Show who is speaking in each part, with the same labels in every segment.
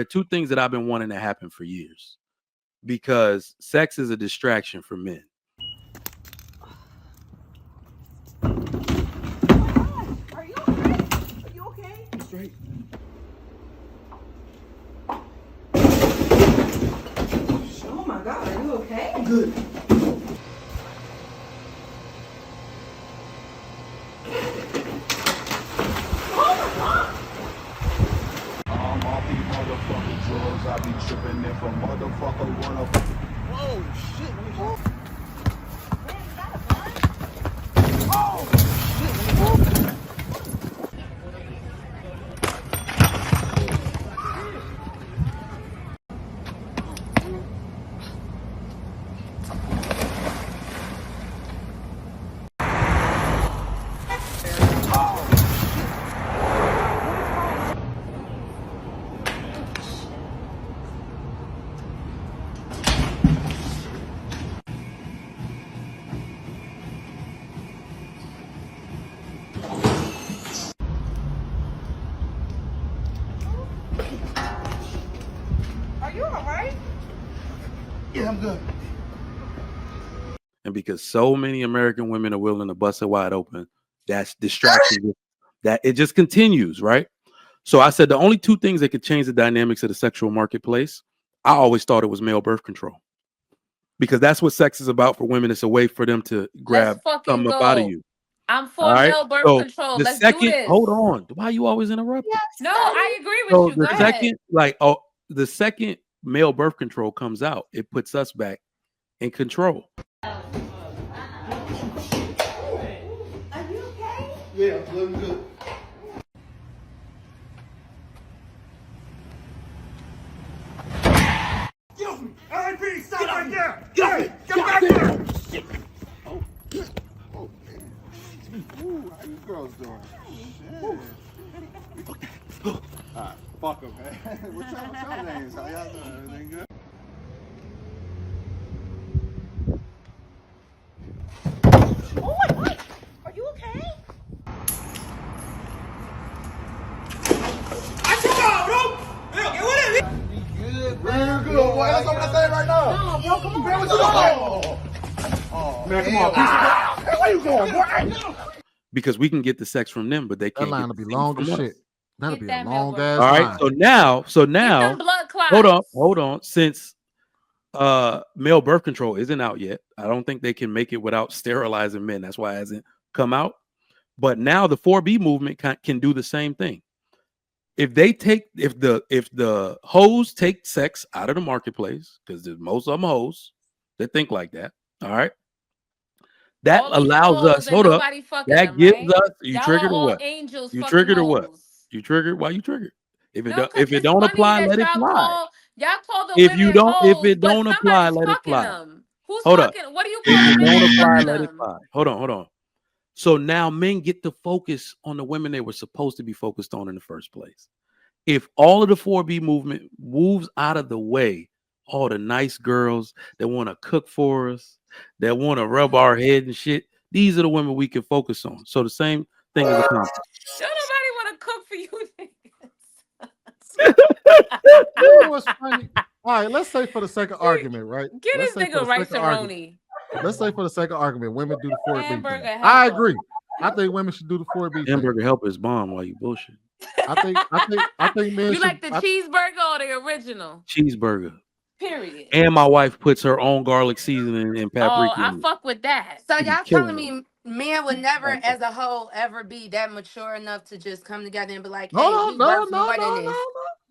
Speaker 1: there are two things that I've been wanting to happen for years, because sex is a distraction for men.
Speaker 2: Are you okay? Are you okay?
Speaker 3: I'm straight.
Speaker 2: Oh my God, are you okay?
Speaker 3: I'm good.
Speaker 4: Drugs, I be tripping if a motherfucker wanna.
Speaker 3: Whoa, shit. Let me go.
Speaker 2: Man, is that a gun?
Speaker 3: Oh, shit. Let me go.
Speaker 2: Are you alright?
Speaker 3: Yeah, I'm good.
Speaker 1: And because so many American women are willing to bust it wide open, that's distraction. That it just continues, right? So I said the only two things that could change the dynamics of the sexual marketplace, I always thought it was male birth control. Because that's what sex is about for women. It's a way for them to grab something up out of you.
Speaker 5: I'm for male birth control.
Speaker 1: The
Speaker 5: Let's
Speaker 1: second,
Speaker 5: do this.
Speaker 1: hold on. Why you always interrupt?
Speaker 2: Yes.
Speaker 5: No, I agree with
Speaker 1: So
Speaker 5: you.
Speaker 1: the
Speaker 5: Go
Speaker 1: second,
Speaker 5: ahead.
Speaker 1: the second male birth control comes out, it puts us back in control.
Speaker 2: Are you okay?
Speaker 3: Yeah, I'm looking good.
Speaker 4: Excuse me! R.I.P. Stop right there!
Speaker 3: Get back there! Oh. Oh, ooh, how you girls doing? Alright, fuck them, man. What's your names? How y'all doing? Everything good?
Speaker 2: Oh my God. Are you okay?
Speaker 3: Real good, boy. That's what I'm saying right now.
Speaker 2: No, bro, come on.
Speaker 3: Man, what you doing? Man, come on. Hey, where you going, boy?
Speaker 1: Because we can get the sex from them, but they
Speaker 6: That
Speaker 1: can't.
Speaker 6: line
Speaker 1: get
Speaker 6: will be
Speaker 1: the sex
Speaker 6: long
Speaker 1: from
Speaker 6: as
Speaker 1: us.
Speaker 6: shit. That'll
Speaker 5: Get
Speaker 6: be
Speaker 5: that
Speaker 6: a long
Speaker 5: male
Speaker 6: ass
Speaker 1: All right.
Speaker 6: line.
Speaker 1: So
Speaker 5: Get
Speaker 1: now,
Speaker 5: them blood clots.
Speaker 1: hold on. Since male birth control isn't out yet, I don't think they can make it without sterilizing men. That's why it hasn't come out. But now the 4B movement can do the same thing. If the hoes take sex out of the marketplace, because most of them hoes that think like that. All right. That
Speaker 5: All these
Speaker 1: allows
Speaker 5: hoes
Speaker 1: us,
Speaker 5: and
Speaker 1: hold up.
Speaker 5: nobody fucking
Speaker 1: That
Speaker 5: them,
Speaker 1: gives
Speaker 5: right?
Speaker 1: us, you
Speaker 5: Y'all
Speaker 1: triggered
Speaker 5: are
Speaker 1: or
Speaker 5: all
Speaker 1: what?
Speaker 5: angels
Speaker 1: You
Speaker 5: fucking
Speaker 1: triggered or what?
Speaker 5: hoes.
Speaker 1: You triggered? Why you triggered? If it
Speaker 5: No, because
Speaker 1: don't
Speaker 5: it's funny
Speaker 1: apply,
Speaker 5: that
Speaker 1: let it
Speaker 5: y'all
Speaker 1: fly.
Speaker 5: call the
Speaker 1: If
Speaker 5: women hoes,
Speaker 1: it
Speaker 5: but
Speaker 1: don't apply,
Speaker 5: somebody's
Speaker 1: let it
Speaker 5: fucking
Speaker 1: fly.
Speaker 5: them. Who's
Speaker 1: Hold up.
Speaker 5: fucking? What do you
Speaker 1: If
Speaker 5: call a
Speaker 1: it
Speaker 5: man
Speaker 1: don't
Speaker 5: that's
Speaker 1: apply,
Speaker 5: fucking
Speaker 1: let it
Speaker 5: them?
Speaker 1: fly. Hold on. So now men get to focus on the women they were supposed to be focused on in the first place. If all of the 4B movement moves out of the way, all the nice girls that want to cook for us, that want to rub our head and shit, these are the women we can focus on. So the same thing is accomplished.
Speaker 5: Don't nobody want to cook for you.
Speaker 6: You know what's funny? All right, let's say for the sake of argument, right?
Speaker 5: Get
Speaker 6: Let's
Speaker 5: this
Speaker 6: say for
Speaker 5: nigga
Speaker 6: the
Speaker 5: right,
Speaker 6: sake of argument.
Speaker 5: Cerrone.
Speaker 6: Let's say for the sake of argument, women do the 4B
Speaker 5: Hamburger
Speaker 6: thing.
Speaker 5: helper.
Speaker 6: I agree. I think women should do the 4B thing.
Speaker 1: Hamburger help is bomb while you bullshit.
Speaker 6: I think men
Speaker 5: You
Speaker 6: should.
Speaker 5: like the cheeseburger or the original?
Speaker 1: Cheeseburger.
Speaker 5: Period.
Speaker 1: And my wife puts her own garlic seasoning and paprika.
Speaker 5: Oh, I fuck with that.
Speaker 7: So
Speaker 1: She be
Speaker 7: y'all
Speaker 1: killing
Speaker 7: telling
Speaker 1: them.
Speaker 7: me men would never,
Speaker 1: Like
Speaker 7: as a whole, ever be that mature enough to just come together and be like,
Speaker 6: No,
Speaker 7: "Hey,
Speaker 6: no,
Speaker 7: we
Speaker 6: no,
Speaker 7: worth
Speaker 6: no,
Speaker 7: more
Speaker 6: no,
Speaker 7: than this."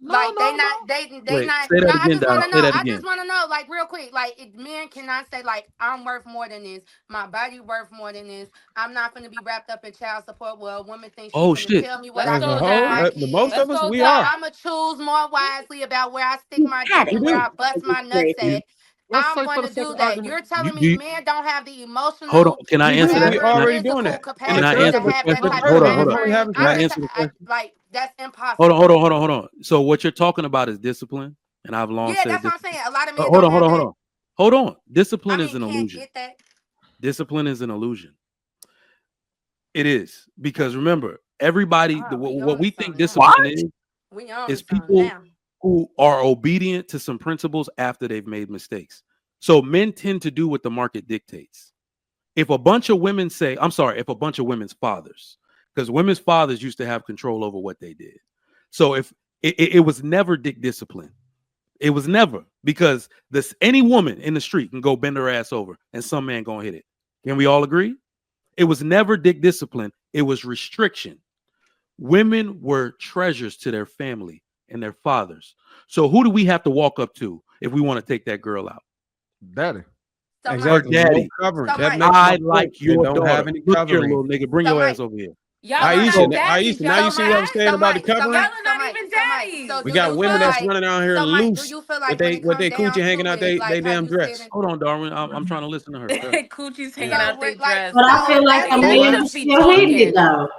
Speaker 6: no,
Speaker 7: Like
Speaker 6: no, no.
Speaker 7: they
Speaker 1: Wait,
Speaker 7: not.
Speaker 1: say that
Speaker 7: No, I
Speaker 1: again,
Speaker 7: just want
Speaker 1: Donna.
Speaker 7: to
Speaker 1: Say
Speaker 7: know.
Speaker 1: that
Speaker 7: I
Speaker 1: again.
Speaker 7: just want to know, like real quick, like if men cannot say like I'm worth more than this. My body worth more than this. I'm not gonna be wrapped up in child support. Well, women think she's
Speaker 1: Oh
Speaker 7: gonna
Speaker 1: shit.
Speaker 7: tell me what
Speaker 5: Let's
Speaker 7: I
Speaker 2: As a
Speaker 7: can
Speaker 5: go,
Speaker 7: do with
Speaker 2: whole,
Speaker 7: my
Speaker 5: Doc.
Speaker 2: the most
Speaker 7: kids.
Speaker 2: of
Speaker 5: Let's
Speaker 2: us,
Speaker 5: go,
Speaker 2: we
Speaker 7: So
Speaker 2: are.
Speaker 5: Doc.
Speaker 7: I'ma choose more wisely about where I stick my dick and where I bust my nuts at.
Speaker 6: Let's
Speaker 7: I'm
Speaker 6: say for
Speaker 7: going
Speaker 6: the
Speaker 7: to
Speaker 6: sake
Speaker 7: do
Speaker 6: of
Speaker 7: that.
Speaker 6: argument.
Speaker 7: You're telling
Speaker 1: Do
Speaker 7: me
Speaker 1: you,
Speaker 7: men don't have the
Speaker 1: hold on.
Speaker 7: emotional
Speaker 1: Can I
Speaker 2: We
Speaker 1: answer
Speaker 2: do.
Speaker 1: that?
Speaker 2: We
Speaker 7: whatever
Speaker 2: already doing
Speaker 7: physical
Speaker 2: that. In
Speaker 1: Can
Speaker 2: the
Speaker 1: I
Speaker 7: capacity
Speaker 2: church,
Speaker 7: to
Speaker 1: answer
Speaker 2: as
Speaker 1: the
Speaker 7: have
Speaker 2: a
Speaker 7: that
Speaker 1: question?
Speaker 7: type
Speaker 2: church,
Speaker 7: of
Speaker 2: that's
Speaker 1: Hold
Speaker 2: what we
Speaker 7: background.
Speaker 2: have
Speaker 1: Can I
Speaker 7: I'm
Speaker 2: today.
Speaker 1: answer the question?
Speaker 7: like that's
Speaker 1: Hold
Speaker 7: impossible.
Speaker 1: on. So what you're talking about is discipline, and I've long
Speaker 7: Yeah,
Speaker 1: said
Speaker 7: that's
Speaker 1: this.
Speaker 7: what I'm saying. A lot of men
Speaker 1: Hold
Speaker 7: don't
Speaker 1: on.
Speaker 7: have that.
Speaker 1: Hold on.
Speaker 7: I
Speaker 1: Discipline is
Speaker 7: mean,
Speaker 1: an
Speaker 7: can't
Speaker 1: illusion.
Speaker 7: get that.
Speaker 1: Discipline is an illusion. It is, because remember, everybody,
Speaker 7: Oh, we
Speaker 1: what
Speaker 7: on to
Speaker 1: we think
Speaker 7: something now.
Speaker 1: discipline is
Speaker 7: We on to something
Speaker 1: people
Speaker 7: now.
Speaker 1: who are obedient to some principles after they've made mistakes. So men tend to do what the market dictates. If a bunch of women say, I'm sorry, if a bunch of women's fathers, because women's fathers used to have control over what they did. So if it was never dick discipline, it was never, because this any woman in the street can go bend her ass over and some man gonna hit it. Can we all agree? It was never dick discipline, it was restriction. Women were treasures to their family and their fathers. So who do we have to walk up to if we want to take that girl out?
Speaker 6: Daddy.
Speaker 7: So
Speaker 8: Exactly.
Speaker 1: Her daddy.
Speaker 8: No covering.
Speaker 7: So
Speaker 8: That
Speaker 7: Mike-
Speaker 8: makes
Speaker 1: I
Speaker 8: no
Speaker 1: like
Speaker 8: sense. They
Speaker 1: your
Speaker 8: don't
Speaker 1: daughter.
Speaker 8: have any
Speaker 1: Look here,
Speaker 8: covering.
Speaker 1: little nigga. Bring
Speaker 7: So
Speaker 1: your
Speaker 7: Mike-
Speaker 1: ass over here.
Speaker 5: Y'all are
Speaker 8: Aisha,
Speaker 5: not daddies.
Speaker 8: Aisha, now you see what I'm saying about the covering?
Speaker 5: Y'all are not even
Speaker 7: So
Speaker 5: daddies.
Speaker 7: so
Speaker 8: We
Speaker 7: do
Speaker 8: got
Speaker 7: you
Speaker 8: women
Speaker 7: feel
Speaker 8: that's
Speaker 7: like-
Speaker 8: running out here
Speaker 7: so Mike,
Speaker 8: loose
Speaker 7: do you feel like
Speaker 8: with
Speaker 7: when
Speaker 8: they
Speaker 7: it
Speaker 8: with they
Speaker 7: comes down
Speaker 8: coochie hanging
Speaker 7: to
Speaker 8: out
Speaker 7: it,
Speaker 8: they
Speaker 7: like how
Speaker 8: damn
Speaker 7: you
Speaker 8: dress.
Speaker 7: said it-
Speaker 1: Hold on, Darwin. I'm trying to listen to her.
Speaker 5: Coochie's hanging
Speaker 1: Yeah.
Speaker 5: out their
Speaker 7: like-
Speaker 5: dress.
Speaker 9: But I feel like
Speaker 7: So
Speaker 9: the
Speaker 7: that's-
Speaker 5: Niggas
Speaker 9: men
Speaker 5: just be
Speaker 9: still hitting
Speaker 5: talking.
Speaker 9: it though.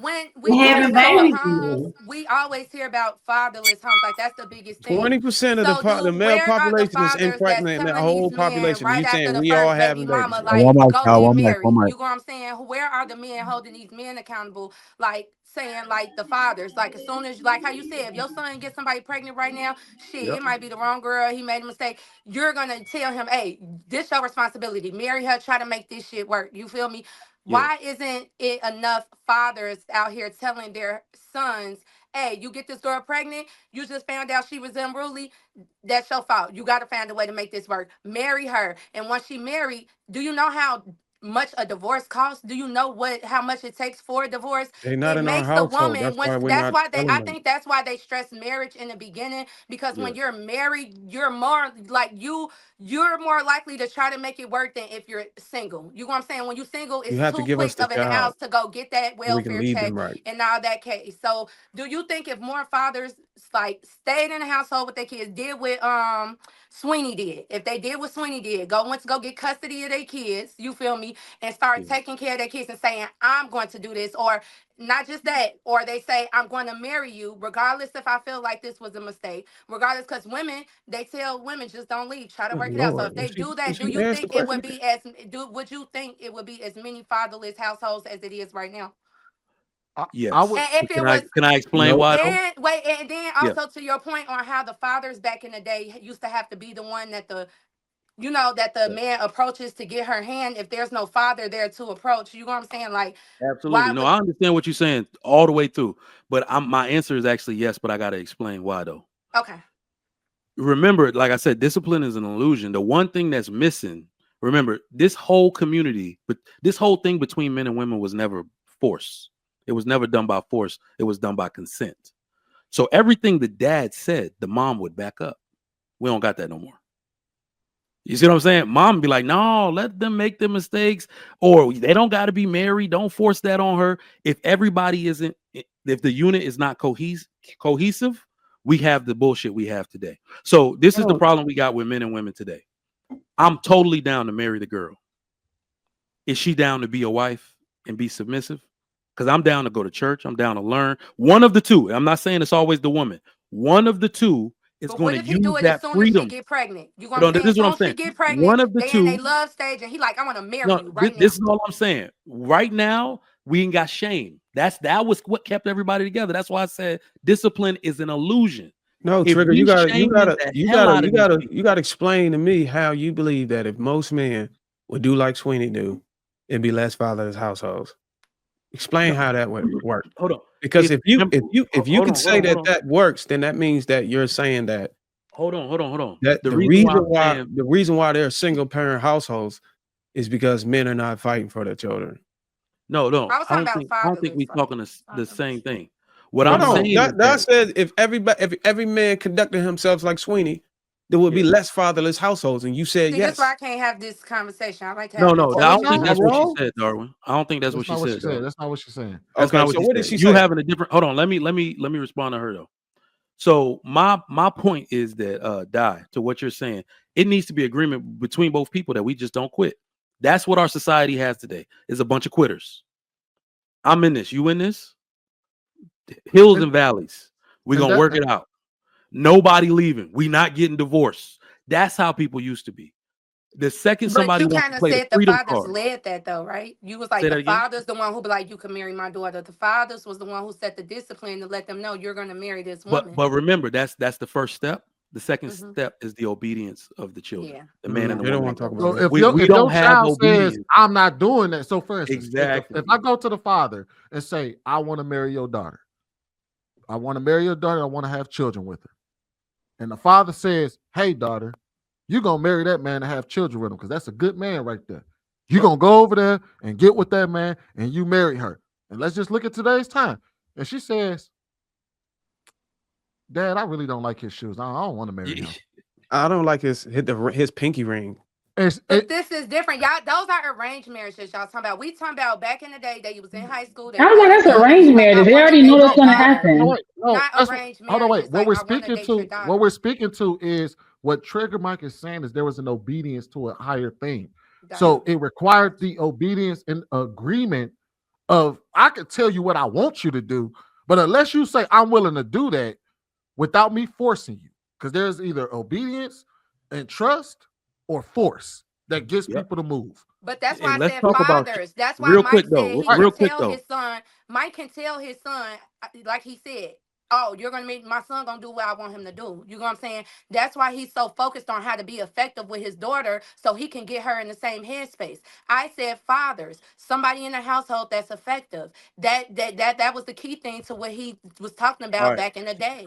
Speaker 7: when we
Speaker 9: And
Speaker 7: get
Speaker 9: having
Speaker 7: into
Speaker 9: babies
Speaker 7: homes,
Speaker 9: together.
Speaker 7: we always hear about fatherless homes. Like that's the biggest thing.
Speaker 8: 20% of the male
Speaker 7: where are the
Speaker 8: population is
Speaker 7: fathers that's
Speaker 8: impregnating that
Speaker 7: telling
Speaker 8: whole
Speaker 7: these men
Speaker 8: population.
Speaker 7: right
Speaker 8: You
Speaker 7: after
Speaker 8: saying
Speaker 7: the
Speaker 8: we all
Speaker 7: first
Speaker 8: having
Speaker 7: baby
Speaker 8: babies?
Speaker 7: mama,
Speaker 8: Right?
Speaker 7: like
Speaker 10: One mic,
Speaker 7: go
Speaker 10: y'all.
Speaker 7: get
Speaker 10: One mic.
Speaker 7: married?
Speaker 10: One mic.
Speaker 7: You know what I'm saying? Where are the men holding these men accountable? Like saying like the fathers, like as soon as like how you said, if your son gets somebody pregnant right now, shit,
Speaker 1: Yep.
Speaker 7: it might be the wrong girl. He made a mistake. You're gonna tell him, hey, this your responsibility. Marry her. Try to make this shit work. You feel me?
Speaker 1: Yeah.
Speaker 7: Why isn't it enough fathers out here telling their sons, hey, you get this girl pregnant, you just found out she was unruly, that's your fault. You got to find a way to make this work. Marry her. And once she married, do you know how much a divorce costs? Do you know how much it takes for a divorce?
Speaker 8: They not
Speaker 7: It
Speaker 8: in our
Speaker 7: makes the
Speaker 8: household.
Speaker 7: woman
Speaker 8: That's why
Speaker 7: once
Speaker 8: we're
Speaker 7: that's
Speaker 8: not
Speaker 7: why they
Speaker 8: telling
Speaker 7: I
Speaker 8: them.
Speaker 7: think that's why they stress marriage in the beginning, because when
Speaker 1: Yeah.
Speaker 7: you're married, you're more like you're more likely to try to make it work than if you're single. You know what I'm saying? When you're single, it's
Speaker 8: You have to
Speaker 7: too
Speaker 8: give us
Speaker 7: quick
Speaker 8: the
Speaker 7: of in the
Speaker 8: job
Speaker 7: house to go get that
Speaker 8: so we can
Speaker 7: welfare
Speaker 8: lead
Speaker 7: check
Speaker 8: them right.
Speaker 7: and all that case. So do you think if more fathers like stayed in the household with their kids, did what Sweeney did, if they did what Sweeney did, went to go get custody of their kids, you feel me, and start
Speaker 1: Yeah.
Speaker 7: taking care of their kids and saying, I'm going to do this, or not just that, or they say, I'm going to marry you, regardless if I feel like this was a mistake, regardless, because women, they tell women just don't leave, try to
Speaker 8: Good
Speaker 7: work it out. So
Speaker 8: Lord.
Speaker 7: if they do that, do
Speaker 8: She
Speaker 7: you
Speaker 8: asked the
Speaker 7: think it would
Speaker 8: question.
Speaker 7: be would you think it would be as many fatherless households as it is right now?
Speaker 1: Yes.
Speaker 6: I would.
Speaker 7: And if it
Speaker 1: Can
Speaker 7: was
Speaker 1: I explain
Speaker 8: Nope.
Speaker 1: why? Though?
Speaker 7: and wait, and then
Speaker 1: Yeah.
Speaker 7: also to your point on how the fathers back in the day used to have to be the one that the man approaches to get her hand if there's no father there to approach. You know what I'm saying? Like,
Speaker 1: Absolutely.
Speaker 7: why
Speaker 1: No,
Speaker 7: would
Speaker 1: I understand what you're saying all the way through. But my answer is actually yes, but I got to explain why though.
Speaker 7: okay.
Speaker 1: Remember, like I said, discipline is an illusion. The one thing that's missing, remember, this whole community, but this whole thing between men and women was never force. It was never done by force. It was done by consent. So everything the dad said, the mom would back up. We don't got that no more. You see what I'm saying? Mom would be like, no, let them make their mistakes, or they don't got to be married. Don't force that on her. If everybody isn't, if the unit is not cohesive, we have the bullshit we have today. So this is the problem we got with men and women today. I'm totally down to marry the girl. Is she down to be a wife and be submissive? Because I'm down to go to church. I'm down to learn. One of the two. I'm not saying it's always the woman. One of the two is
Speaker 7: But
Speaker 1: going
Speaker 7: what
Speaker 1: to
Speaker 7: if he
Speaker 1: use
Speaker 7: do it
Speaker 1: that
Speaker 7: as soon
Speaker 1: freedom.
Speaker 7: as she get pregnant? You know
Speaker 1: Hold
Speaker 7: what
Speaker 1: on,
Speaker 7: I'm saying?
Speaker 1: this is what I'm
Speaker 7: As soon as
Speaker 1: saying.
Speaker 7: she get pregnant,
Speaker 1: One of the
Speaker 7: they in
Speaker 1: two.
Speaker 7: they love stage, and he like, I want to marry
Speaker 1: No,
Speaker 7: you right
Speaker 1: this
Speaker 7: now.
Speaker 1: is all I'm saying. Right now, we ain't got shame. That was what kept everybody together. That's why I said discipline is an illusion.
Speaker 8: No,
Speaker 1: If
Speaker 8: Trigger,
Speaker 1: we
Speaker 8: you
Speaker 1: shaming the hell out of these people-
Speaker 8: you gotta explain to me how you believe that if most men would do like Sweeney do, it'd be less fatherless households. Explain how that would work.
Speaker 1: Hold on.
Speaker 8: Because if you
Speaker 1: hold
Speaker 8: can
Speaker 1: on,
Speaker 8: say
Speaker 1: hold on.
Speaker 8: that works, then that means that you're saying that
Speaker 1: Hold on.
Speaker 8: that
Speaker 1: The
Speaker 8: the
Speaker 1: reason why
Speaker 8: reason
Speaker 1: I'm
Speaker 8: why
Speaker 1: saying,
Speaker 8: the reason why they're single parent households is because men are not fighting for their children.
Speaker 1: no,
Speaker 7: I was talking about
Speaker 1: I don't think
Speaker 7: fatherless.
Speaker 1: we
Speaker 7: Like,
Speaker 1: talking the same thing. What
Speaker 8: Hold
Speaker 1: I'm
Speaker 8: on.
Speaker 1: saying is
Speaker 8: That said, if every man conducted himself like Sweeney, there would be less fatherless households. And you said
Speaker 7: see,
Speaker 8: yes.
Speaker 7: that's why I can't have this conversation. I like to
Speaker 1: no,
Speaker 7: have
Speaker 1: no,
Speaker 7: this.
Speaker 1: I
Speaker 8: Oh,
Speaker 1: don't think
Speaker 8: am I
Speaker 1: that's what she
Speaker 8: wrong?
Speaker 1: said, Darwin. I don't think that's what
Speaker 6: That's
Speaker 1: she
Speaker 6: not what
Speaker 1: said.
Speaker 6: she said.
Speaker 1: Darwin.
Speaker 6: That's not what she's saying.
Speaker 1: That's
Speaker 8: Okay,
Speaker 1: not what
Speaker 8: so
Speaker 1: she
Speaker 8: what did
Speaker 1: said.
Speaker 8: she
Speaker 1: You
Speaker 8: say?
Speaker 1: having a different. Hold on. Let me respond to her though. So my point is that to what you're saying, it needs to be agreement between both people that we just don't quit. That's what our society has today. Is a bunch of quitters. I'm in this. You in this? Hills and valleys. We're
Speaker 6: And
Speaker 1: gonna work it out. Nobody leaving. We not getting divorced. That's how people used to be. The second
Speaker 7: But
Speaker 1: somebody
Speaker 7: you
Speaker 1: wants
Speaker 7: kind
Speaker 1: to
Speaker 7: of
Speaker 1: play the
Speaker 7: said the
Speaker 1: freedom
Speaker 7: fathers
Speaker 1: card,
Speaker 7: led that though, right? You was
Speaker 1: say
Speaker 7: like
Speaker 1: that
Speaker 7: the
Speaker 1: again.
Speaker 7: father's the one who be like, you can marry my daughter. The fathers was the one who set the discipline to let them know you're gonna marry this woman.
Speaker 1: But remember, that's the first step. The second
Speaker 7: Mhm.
Speaker 1: step is the obedience of the children,
Speaker 7: Yeah.
Speaker 1: the man and the
Speaker 8: They don't
Speaker 1: woman.
Speaker 8: want to talk about
Speaker 6: So
Speaker 8: that.
Speaker 1: We
Speaker 6: if
Speaker 1: don't
Speaker 6: your
Speaker 1: have
Speaker 6: child says
Speaker 1: obedience.
Speaker 6: I'm not doing that, so for instance,
Speaker 1: Exactly.
Speaker 6: if I go to the father and say I want to marry your daughter, I want to marry your daughter, I want to have children with her, and the father says, "Hey, daughter, you're gonna marry that man and have children with him because that's a good man right there. You're gonna go over there and get with that man and you marry her. And let's just look at today's time." And she says, "Dad, I really don't like his shoes. I don't want to marry him."
Speaker 8: I don't like his pinky ring.
Speaker 7: But this is different, y'all. Those are arranged marriages, y'all talking about. We talking about back in the day that you was in high school. They
Speaker 2: I was like,
Speaker 7: met
Speaker 2: that's
Speaker 7: each other.
Speaker 2: arranged
Speaker 7: You like, I
Speaker 2: marriage. They
Speaker 7: want to
Speaker 2: already know
Speaker 7: date
Speaker 2: that's
Speaker 7: your
Speaker 2: gonna
Speaker 7: daughter.
Speaker 2: happen.
Speaker 7: Not arranged
Speaker 6: Hold on, wait.
Speaker 7: marriages.
Speaker 6: What
Speaker 7: Like,
Speaker 6: we're
Speaker 7: I want to
Speaker 6: speaking
Speaker 7: date your
Speaker 6: to,
Speaker 7: daughter.
Speaker 6: what we're speaking to is what Trigger Mike is saying is there was an obedience to a higher thing. So it required the obedience and agreement of I could tell you what I want you to do, but unless you say I'm willing to do that without me forcing you, because there's either obedience and trust or force that gets people to move.
Speaker 7: But that's why
Speaker 1: And
Speaker 7: I
Speaker 1: let's
Speaker 7: said
Speaker 1: talk about
Speaker 7: fathers. That's why
Speaker 1: real
Speaker 7: Mike
Speaker 1: quick
Speaker 7: said
Speaker 1: though.
Speaker 7: he can
Speaker 1: Real quick
Speaker 7: tell
Speaker 1: though.
Speaker 7: his son. Mike can tell his son, like he said, "Oh, you're gonna make my son gonna do what I want him to do." You know what I'm saying? That's why he's so focused on how to be effective with his daughter, so he can get her in the same headspace. I said fathers, somebody in the household that's effective. That was the key thing to what he was talking about
Speaker 1: All right.
Speaker 7: back in the day.